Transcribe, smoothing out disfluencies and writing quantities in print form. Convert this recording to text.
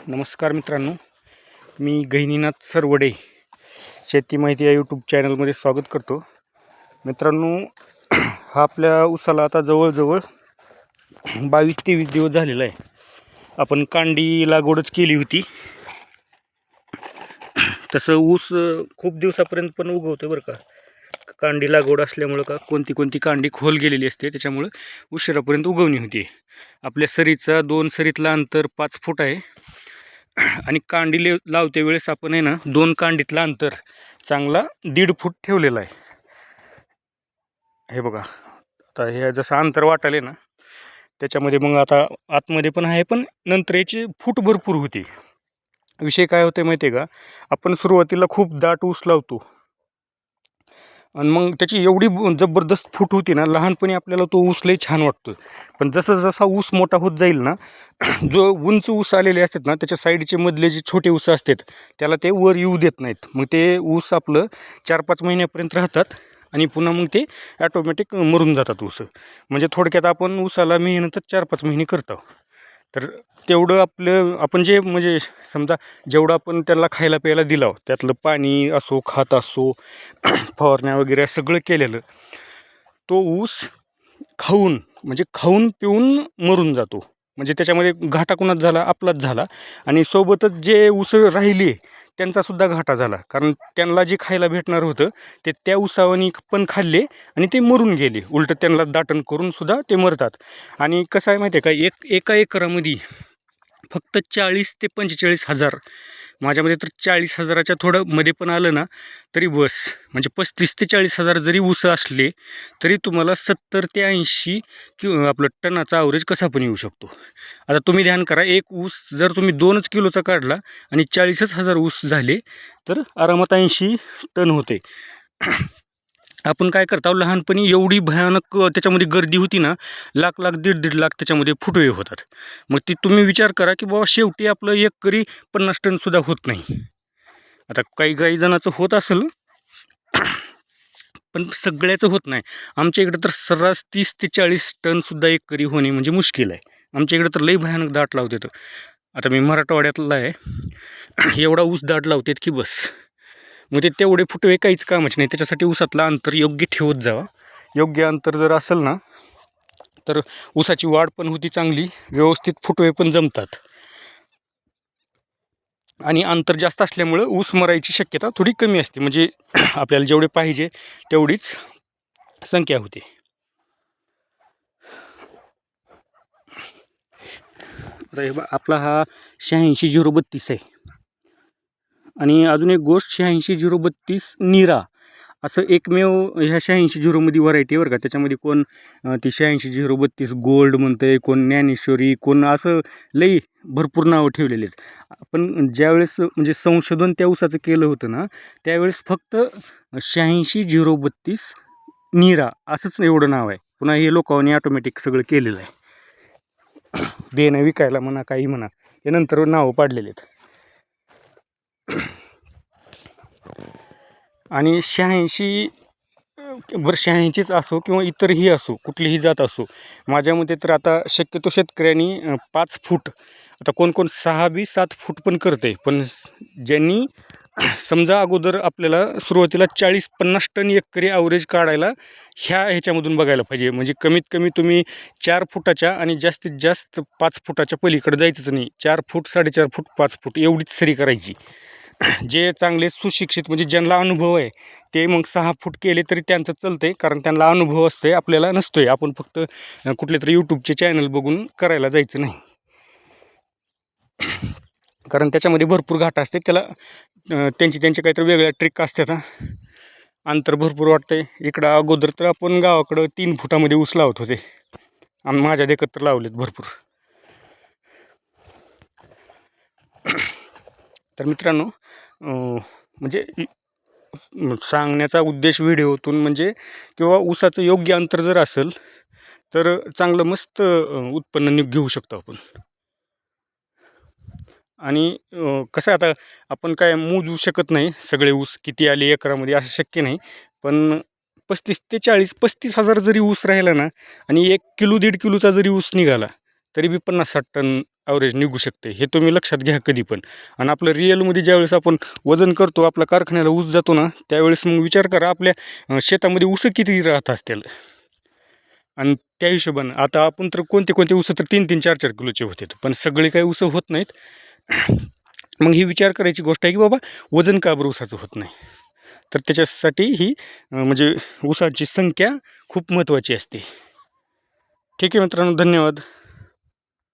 नमस्कार मित्रांनो, मी गहिनीनाथ सरवडे शेती माहिती या यूट्यूब चॅनलमध्ये स्वागत करतो. मित्रांनो, हा आपल्या ऊसाला आता जवळजवळ 22-23 दिवस झालेला आहे. आपण कांडी लागवडच केली होती. तसं ऊस खूप दिवसापर्यंत पण उगवतो बरं का. कांडी लागवड असल्यामुळं का कोणती कांडी खोल गेलेली असते, त्याच्यामुळं उशिरापर्यंत उगवणी होती. आपल्या सरीचा 2 सरीतला अंतर 5 फूट आहे. आणि कांडी लावते वेळेस आपण आहे ना 2 कांडीतला अंतर चांगला 1.5 फूट ठेवलेला आहे. हे बघा, आता हे जसं अंतर वाटाले ना त्याच्यामध्ये मग आता आतमध्ये पण आहे, पण नंतर याची फूट भरपूर होती. विषय काय होते माहिती आहे का, आपण सुरुवातीला खूप दाट ऊस लावतो आणि मग त्याची एवढी जबरदस्त फूट होती ना, लहानपणी आपल्याला तो ऊस लई छान वाटतो. पण जसं जसा ऊस मोठा होत जाईल ना, जो उंच ऊस आलेले असतात ना त्याच्या साईडचे मधले जे छोटे ऊस असतात त्याला ते वर येऊ देत नाहीत. मग ते ऊस आपलं 4-5 महिन्यापर्यंत राहतात आणि पुन्हा मग ते ॲटोमॅटिक मरून जातात ऊस. म्हणजे थोडक्यात आपण ऊसाला मेहनतच 4-5 महिने करतो. तर तेवढं आपण जे म्हणजे समजा जेवढं आपण त्याला खायला प्यायला दिलं, त्यातलं पाणी असो, खत असो, फवारण्या वगैरे सगळं केलेलं, तो ऊस खाऊन पिऊन मरून जातो. म्हणजे त्याच्यामध्ये घाटा कुणाच झाला, आपलाच झाला. आणि सोबतच जे ऊस राहिले त्यांचासुद्धा घाटा झाला, कारण त्यांना जे खायला भेटणार होतं ते त्या ऊसावानी पण खाल्ले आणि ते मरून गेले. उलटं त्यांना दाटण करून सुद्धा ते मरतात. आणि कसं आहे माहिती आहे का, एका एकरामध्ये फक्त 40 ते 45 हजार, माझ्यामध्ये तर 40,000च्या थोडं मध्ये पण आलं ना तरी बस. म्हणजे 35 ते 40 हजार जरी ऊस असले तरी तुम्हाला 70 ते 80 आपलं टनाचा ॲव्हरेज कसा पण येऊ शकतो. आता तुम्ही ध्यान करा, एक ऊस जर तुम्ही 2 किलोचा काढला आणि 40,000 ऊस झाले तर आरामात 80 टन होते. आपण काय करतो, लहानपणी एवढी भयानक त्याच्यामध्ये गर्दी होती ना, लाख 1.5 लाख त्याच्यामध्ये फुटवे होतात. मग ती तुम्ही विचार करा की बाबा शेवटी आपलं एकरी 50 टनसुद्धा होत नाही. आता काही जणांचं होत असेल पण सगळ्याचं होत नाही. आमच्या इकडं तर सर्रास 30 ते 40 टनसुद्धा एकरी होणे म्हणजे मुश्किल आहे. आमच्या इकडं तर लई भयानक दाट लावते. तर आता मी मराठवाड्यातला आहे, एवढा ऊस दाट लावतात की बस. मग ते तेवढे फुटवे काहीच कामाचे नाही. त्याच्यासाठी ऊसातलं अंतर योग्य ठेवत जावा. योग्य अंतर जर असेल ना तर ऊसाची वाढ पण होती चांगली, व्यवस्थित फुटवे पण जमतात. आणि अंतर जास्त असल्यामुळं ऊस मरायची शक्यता थोडी कमी असते. म्हणजे आपल्याला जेवढे पाहिजे तेवढीच संख्या होते. आपला हा 86-032 आहे. आणि अजून एक गोष्ट, 86-032 नीरा असं एकमेव ह्या 86-0 व्हरायटी बरं का. त्याच्यामध्ये कोण ती 86-032 गोल्ड म्हणतंय, कोण ज्ञानेश्वरी, कोण असं लई भरपूर नावं ठेवलेली आहेत. आपण ज्यावेळेस म्हणजे संशोधन त्या ऊसाचं केलं होतं ना, त्यावेळेस फक्त 86-032 नीरा असंच एवढं नाव आहे. पुन्हा हे लोकांनी ऑटोमॅटिक सगळं केलेलं आहे. देणं विकायला म्हणा, काही म्हणा, हे नंतर नावं पाडलेले आहेत. आणि 86 असो किंवा इतरही असो, कुठलीही जात असो, माझ्या मते तर आता शक्यतो शेतकऱ्यांनी 5 फूट, आता कोण 6-7 फूट पण करते. पण ज्यांनी समजा अगोदर आपल्याला सुरुवातीला 40-50 टन एकरी ॲव्हरेज काढायला ह्याच्यामधून बघायला पाहिजे. म्हणजे कमीत कमी तुम्ही 4 फुटाच्या आणि जास्तीत जास्त 5 फुटाच्या पलीकडे जायचंच नाही. 4 फूट, 4.5 फूट, 5 फूट एवढीच सरी करायची. जे चांगले सुशिक्षित म्हणजे ज्यांना अनुभव आहे ते मग 6 फूट केले तरी त्यांचं चालतंय, कारण त्यांना अनुभव असतोय, आपल्याला नसतोय. आपण फक्त कुठले तरी यूट्यूबचे चॅनल बघून करायला जायचं नाही, कारण त्याच्यामध्ये भरपूर घाट असते. त्याला त्यांचे काहीतरी वेगळ्या ट्रिक असतात. अंतर भरपूर वाटतंय. इकडं अगोदर तर आपण गावाकडं 3 फुटामध्ये ऊस लावत होते, आणि माझ्या देखत तर लावलेत भरपूर. तर मित्रांनो, म्हणजे सांगण्याचा उद्देश व्हिडिओतून म्हणजे किंवा ऊसाचं योग्य अंतर जर असेल तर चांगलं मस्त उत्पन्न घेऊ शकतो आपण. आणि कसं आता आपण काय मोजू शकत नाही सगळे ऊस किती आले एकरामध्ये, असं शक्य नाही. पण 35 ते 40, 35 हजार जरी ऊस राहिला ना, आणि 1 किलो 1.5 किलोचा जरी ऊस निघाला तरी बी 50-60 टन ॲव्हरेज निघू शकते. हे तुम्ही लक्षात घ्या कधी पण. आणि आपलं रिअलमध्ये ज्यावेळेस आपण वजन करतो, आपला कारखान्याला ऊस जातो ना, त्यावेळेस मग विचार करा आपल्या शेतामध्ये ऊस किती राहत असतील. आणि त्या हिशोबानं आता आपण तर कोणते ऊस तर 3-3, 4-4 किलोचे होते, पण सगळे काही ऊस होत नाहीत. मग ही विचार करायची गोष्ट आहे की बाबा वजन का बरं ऊसाचं होत नाही. तर त्याच्यासाठी ही म्हणजे ऊसाची संख्या खूप महत्त्वाची असते. ठीक आहे मित्रांनो, धन्यवाद.